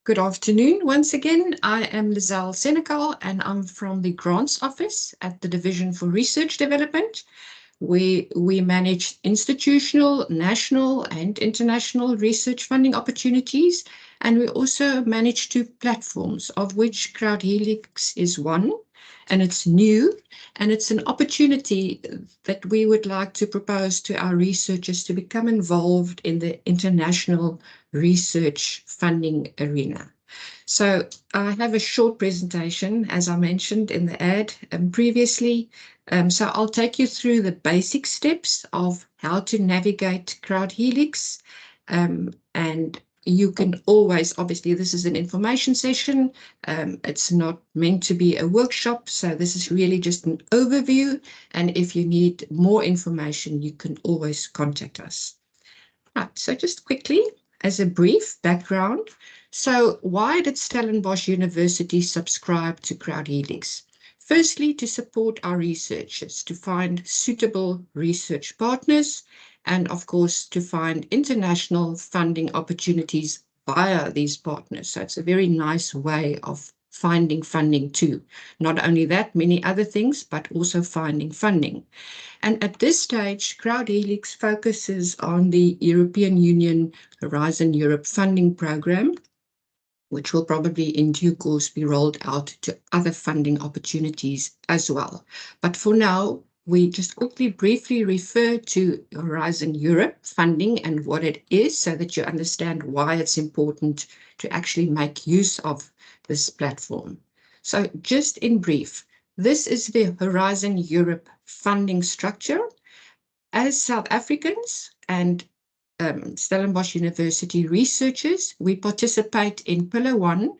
Good afternoon once again. I am Lizelle Senecal and I'm from the Grants Office at the Division for Research Development. We manage institutional, national and international research funding opportunities, and we also manage two platforms, of which Crowdhelix is one, and it's new, and it's an opportunity that we would like to propose to our researchers to become involved in the international research funding arena. So I have a short presentation, as I mentioned in the ad previously. So I'll take you through the basic steps of how to navigate Crowdhelix. And you can always, obviously, this is an information session. It's not meant to be a workshop. So this is really just an overview. And if you need more information, you can always contact us. Right, so just quickly, as a brief background. So why did Stellenbosch University subscribe to Crowdhelix? Firstly, to support our researchers, to find suitable research partners, and of course, to find international funding opportunities via these partners. So it's a very nice way of finding funding too. Not only that, many other things, but also finding funding. And at this stage, Crowdhelix focuses on the European Union Horizon Europe funding program, which will probably in due course be rolled out to other funding opportunities as well. But for now, we just quickly briefly refer to Horizon Europe funding and what it is so that you understand why it's important to actually make use of this platform. So just in brief, this is the Horizon Europe funding structure. As South Africans and Stellenbosch University researchers, we participate in Pillar 1,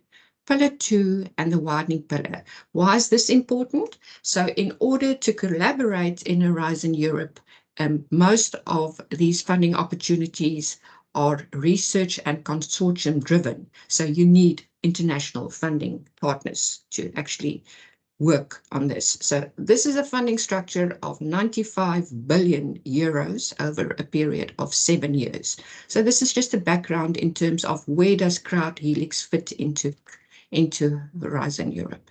Pillar 2, and the widening pillar. Why is this important? So in order to collaborate in Horizon Europe, most of these funding opportunities are research and consortium driven. So you need international funding partners to actually work on this. So this is a funding structure of 95 billion euros over a period of 7 years. So this is just a background in terms of where does Crowdhelix fit into Horizon Europe.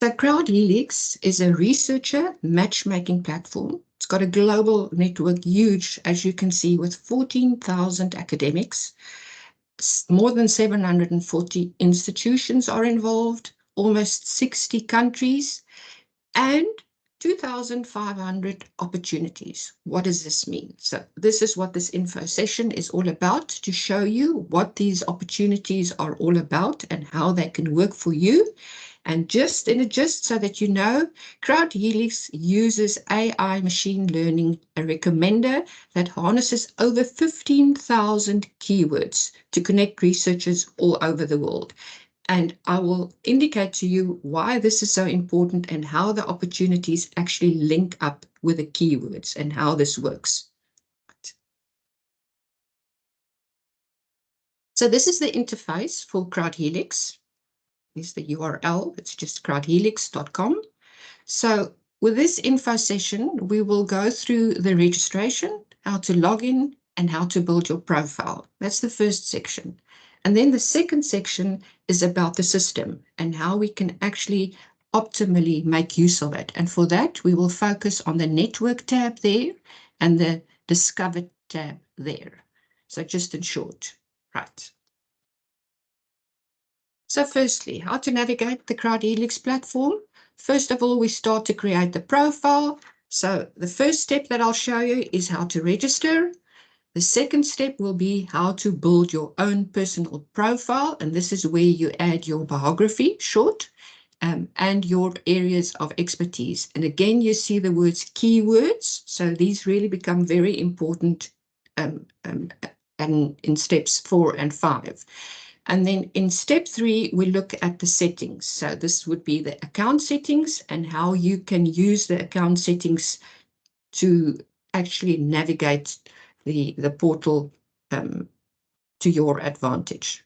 So Crowdhelix is a researcher matchmaking platform. It's got a global network, huge, as you can see, with 14,000 academics. More than 740 institutions are involved, almost 60 countries, and 2,500 opportunities. What does this mean? So this is what this info session is all about, to show you what these opportunities are all about and how they can work for you. And just in a gist so that you know, Crowdhelix uses AI machine learning, a recommender that harnesses over 15,000 keywords to connect researchers all over the world. And I will indicate to you why this is so important and how the opportunities actually link up with the keywords and how this works. So this is the interface for Crowdhelix. Is the URL, it's just crowdhelix.com. So with this info session, we will go through the registration, how to log in, and how to build your profile. That's the first section. And then the second section is about the system and how we can actually optimally make use of it. And for that, we will focus on the network tab there and the discover tab there. So just in short, right. So firstly, how to navigate the Crowdhelix platform. First of all, we start to create the profile. So the first step that I'll show you is how to register. The second step will be how to build your own personal profile. And this is where you add your biography, short, and your areas of expertise. And again, you see the words keywords. So these really become very important and in steps 4 and 5. And then in step 3, we look at the settings. So this would be the account settings and how you can use the account settings to actually navigate the portal to your advantage.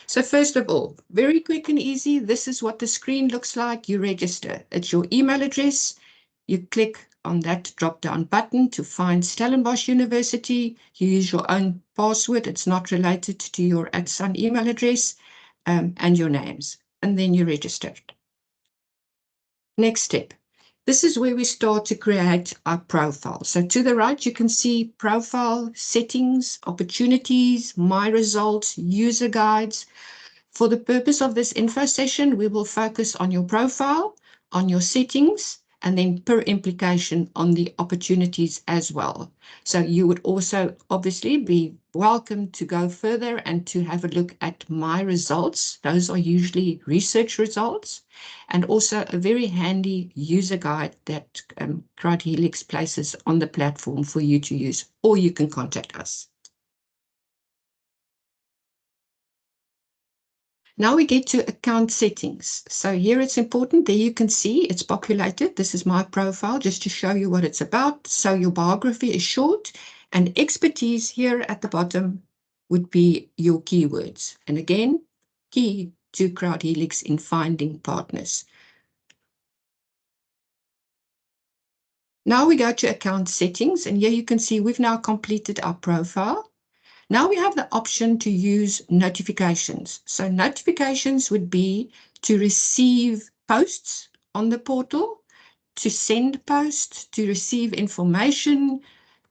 So first of all, very quick and easy, this is what the screen looks like. You register. It's your email address. You click on that drop-down button to find Stellenbosch University. You use your own password. It's not related to your @Sun email address, and your names, and then you register. Next step. This is where we start to create our profile. So to the right, you can see profile, settings, opportunities, my results, user guides. For the purpose of this info session, we will focus on your profile, on your settings, and then per implication on the opportunities as well. So you would also obviously be welcome to go further and to have a look at my results. Those are usually research results, and also a very handy user guide that Crowdhelix places on the platform for you to use, or you can contact us. Now we get to account settings. So here it's important. There you can see it's populated. This is my profile just to show you what it's about. So your biography is short, and expertise here at the bottom would be your keywords. And again, key to Crowdhelix in finding partners. Now we go to account settings, and here you can see we've now completed our profile. Now we have the option to use notifications. So notifications would be to receive posts on the portal, to send posts, to receive information,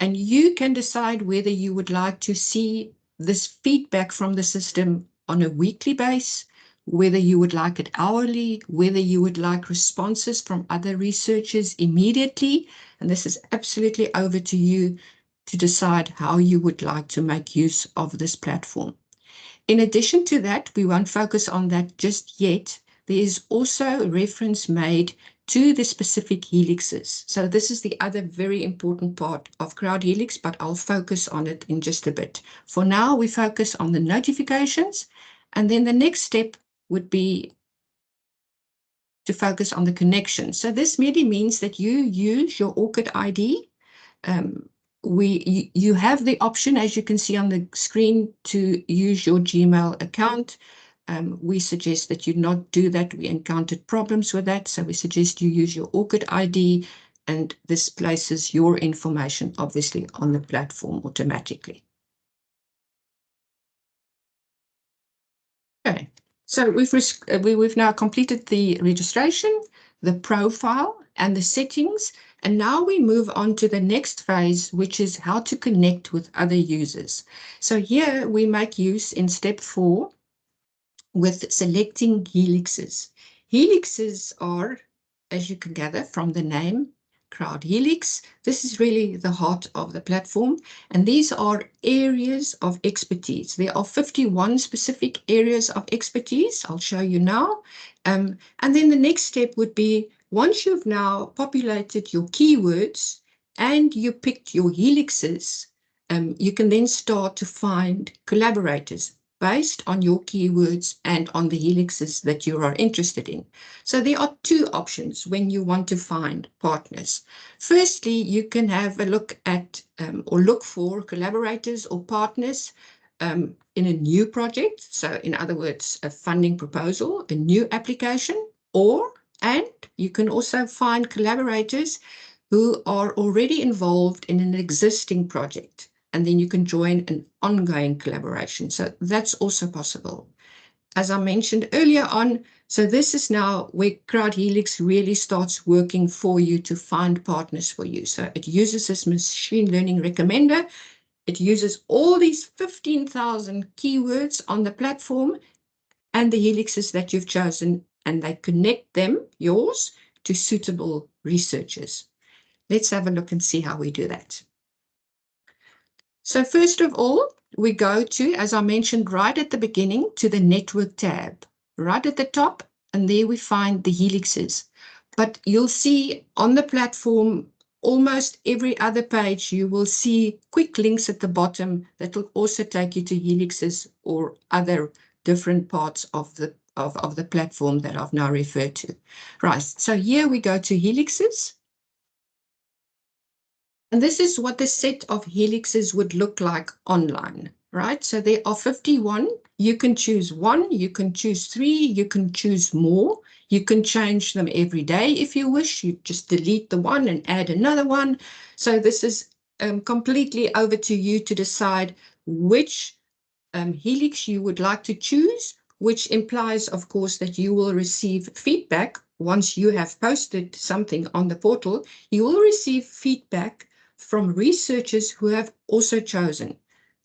and you can decide whether you would like to see this feedback from the system on a weekly basis, whether you would like it hourly, whether you would like responses from other researchers immediately, and this is absolutely over to you to decide how you would like to make use of this platform. In addition to that, we won't focus on that just yet. There is also a reference made to the specific helixes. So this is the other very important part of Crowdhelix, but I'll focus on it in just a bit. For now, we focus on the notifications, and then the next step would be to focus on the connection. So this merely means that you use your ORCID ID. You have the option, as you can see on the screen, to use your Gmail account. We suggest that you not do that. We encountered problems with that, so we suggest you use your ORCID ID, and this places your information obviously on the platform automatically. Okay, so we've now completed the registration, the profile, and the settings. And now we move on to the next phase, which is how to connect with other users. So here we make use in step 4 with selecting helixes. Helixes are, as you can gather from the name, Crowdhelix. This is really the heart of the platform, and these are areas of expertise. There are 51 specific areas of expertise. I'll show you now. And then the next step would be, once you've now populated your keywords and you picked your helixes, you can then start to find collaborators based on your keywords and on the helixes that you are interested in. So there are 2 options when you want to find partners. Firstly, you can have a look at or look for collaborators or partners in a new project. So in other words, a funding proposal, a new application, and you can also find collaborators who are already involved in an existing project, and then you can join an ongoing collaboration. So that's also possible. As I mentioned earlier on, so this is now where Crowdhelix really starts working for you to find partners for you. So it uses this machine learning recommender. It uses all these 15,000 keywords on the platform and the helixes that you've chosen, and they connect them, yours, to suitable researchers. Let's have a look and see how we do that. So first of all, we go to, as I mentioned right at the beginning, to the network tab, right at the top, and there we find the helixes. But you'll see on the platform, almost every other page, you will see quick links at the bottom that will also take you to helixes or other different parts of the platform that I've now referred to. Right, so here we go to helixes. And this is what the set of helixes would look like online. right? So there are 51. You can choose 1, you can choose 3, you can choose more. You can change them every day if you wish. You just delete the one and add another one. So this is completely over to you to decide which helix you would like to choose, which implies, of course, that you will receive feedback. Once you have posted something on the portal, you will receive feedback from researchers who have also chosen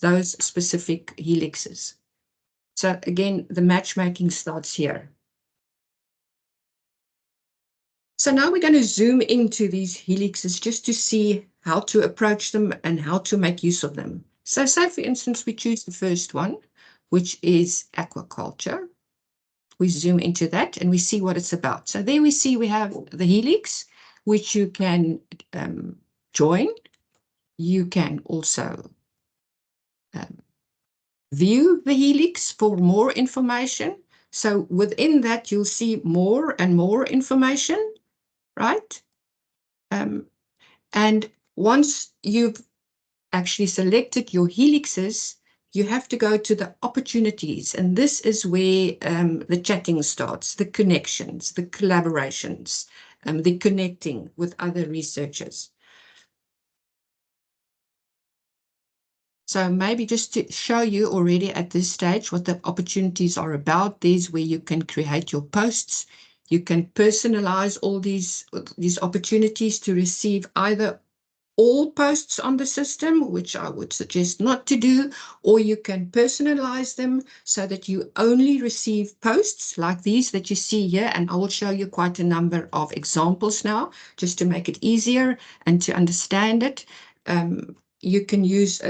those specific helixes. So again, the matchmaking starts here. So now we're going to zoom into these helixes just to see how to approach them and how to make use of them. So say, for instance, we choose the first one, which is aquaculture. We zoom into that and we see what it's about. So there we see we have the helix, which you can join. You can also view the helix for more information. So within that, you'll see more and more information, right? And once you've actually selected your helixes, you have to go to the opportunities. And this is where the chatting starts, the connections, the collaborations, the connecting with other researchers. So maybe just to show you already at this stage what the opportunities are about, there's where you can create your posts. You can personalize all these opportunities to receive either all posts on the system, which I would suggest not to do, or you can personalize them so that you only receive posts like these that you see here. And I will show you quite a number of examples now, just to make it easier and to understand it. You can use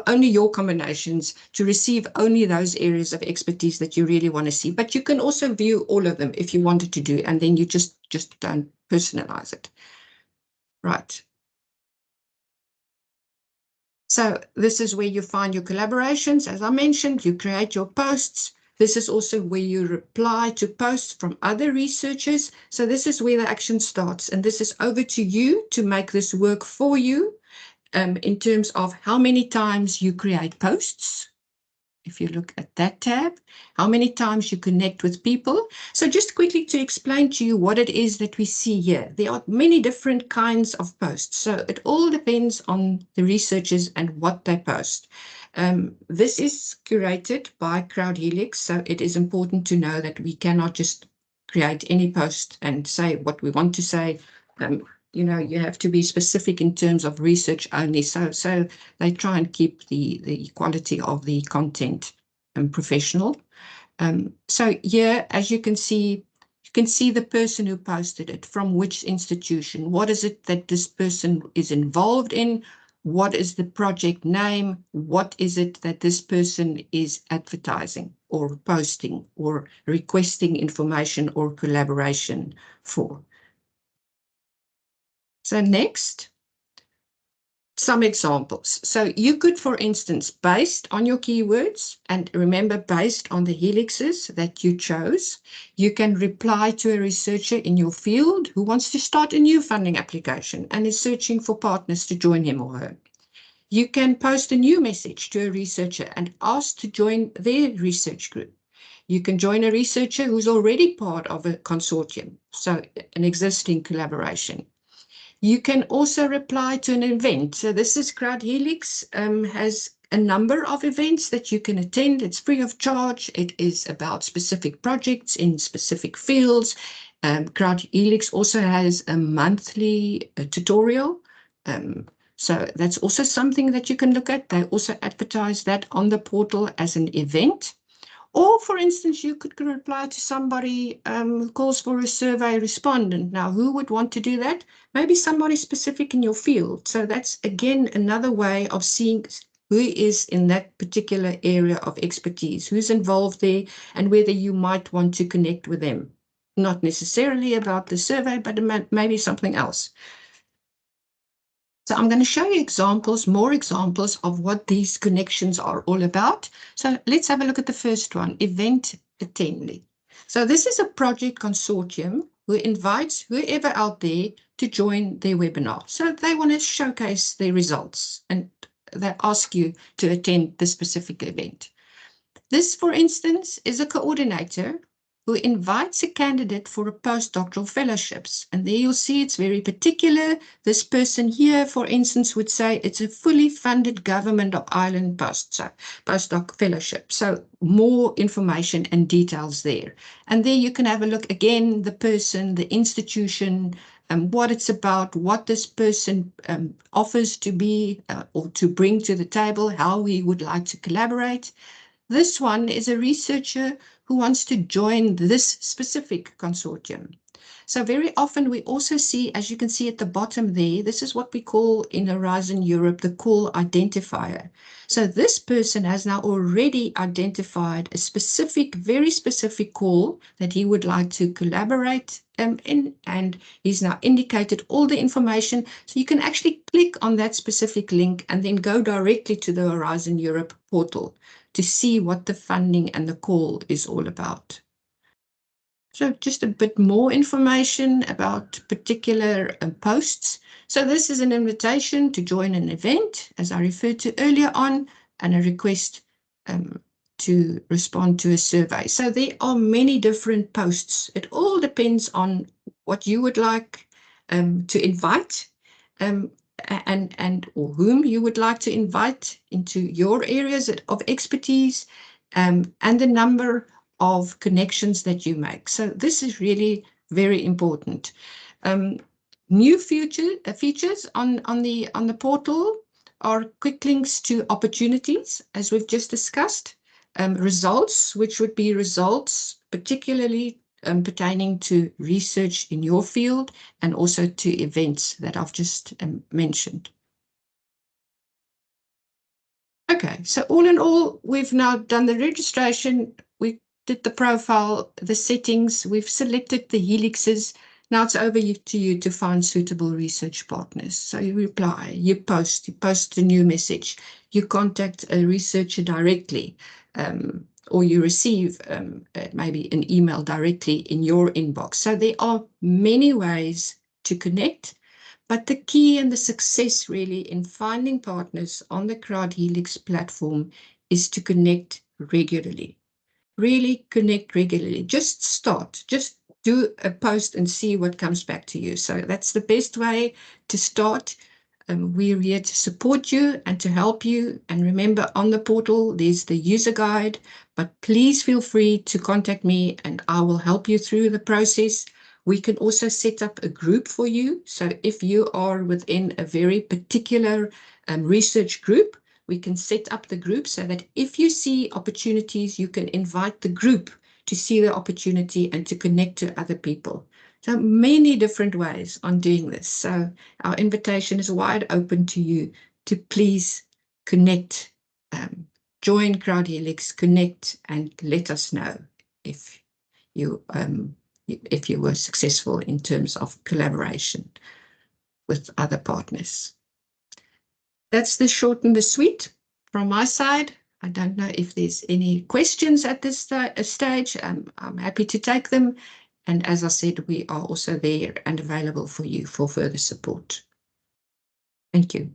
only your combinations to receive only those areas of expertise that you really want to see. But you can also view all of them if you wanted to do, and then you just don't personalize it. Right. So this is where you find your collaborations. As I mentioned, you create your posts. This is also where you reply to posts from other researchers. So this is where the action starts. And this is over to you to make this work for you in terms of how many times you create posts. If you look at that tab, how many times you connect with people. So just quickly to explain to you what it is that we see here. There are many different kinds of posts. So it all depends on the researchers and what they post. This is curated by Crowdhelix, so it is important to know that we cannot just create any post and say what we want to say. You have to be specific in terms of research only. So they try and keep the quality of the content professional. So here, as you can see the person who posted it, from which institution, what is it that this person is involved in, what is the project name, what is it that this person is advertising or posting or requesting information or collaboration for. So next, some examples. So you could, for instance, based on your keywords, and remember, based on the helixes that you chose, you can reply to a researcher in your field who wants to start a new funding application and is searching for partners to join him or her. You can post a new message to a researcher and ask to join their research group. You can join a researcher who's already part of a consortium, so an existing collaboration. You can also reply to an event. So this is Crowdhelix, has a number of events that you can attend. It's free of charge. It is about specific projects in specific fields. Crowdhelix also has a monthly tutorial. So that's also something that you can look at. They also advertise that on the portal as an event. Or, for instance, you could reply to somebody who calls for a survey respondent. Now, who would want to do that? Maybe somebody specific in your field. So that's, again, another way of seeing who is in that particular area of expertise, who's involved there, and whether you might want to connect with them. Not necessarily about the survey, but maybe something else. So I'm going to show you more examples of what these connections are all about. So let's have a look at the first one, event attendee. So this is a project consortium who invites whoever out there to join their webinar. So they want to showcase their results and they ask you to attend the specific event. This, for instance, is a coordinator who invites a candidate for a postdoctoral fellowships. And there you'll see it's very particular. This person here, for instance, would say it's a fully funded Government of Ireland postdoc fellowship. So more information and details there. And there you can have a look again, the person, the institution, what it's about, what this person offers to be or to bring to the table, how we would like to collaborate. This one is a researcher who wants to join this specific consortium. So very often we also see, as you can see at the bottom there, this is what we call in Horizon Europe, the call identifier. So this person has now already identified a specific, very specific call that he would like to collaborate in, and he's now indicated all the information. So you can actually click on that specific link and then go directly to the Horizon Europe portal to see what the funding and the call is all about. So just a bit more information about particular posts. So this is an invitation to join an event, as I referred to earlier on, and a request to respond to a survey. So there are many different posts. It all depends on what you would like to invite and or whom you would like to invite into your areas of expertise, and the number of connections that you make. So this is really very important. New features on the portal are quick links to opportunities, as we've just discussed, results, which would be results particularly pertaining to research in your field, and also to events that I've just mentioned. Okay, so all in all, we've now done the registration, we did the profile, the settings, we've selected the helixes. Now it's over to you to find suitable research partners. So you reply, you post a new message, you contact a researcher directly, or you receive maybe an email directly in your inbox. So there are many ways to connect, but the key and the success really in finding partners on the Crowdhelix platform is to connect regularly. Really connect regularly. Just start, just do a post and see what comes back to you. So that's the best way to start. We're here to support you and to help you. And remember, on the portal, there's the user guide, but please feel free to contact me and I will help you through the process. We can also set up a group for you. So if you are within a very particular research group, we can set up the group so that if you see opportunities, you can invite the group to see the opportunity and to connect to other people. So many different ways on doing this. So our invitation is wide open to you to please connect, join Crowdhelix, connect, and let us know if you were successful in terms of collaboration with other partners. That's the short and the sweet from my side. I don't know if there's any questions at this stage. I'm happy to take them. And as I said, we are also there and available for you for further support. Thank you.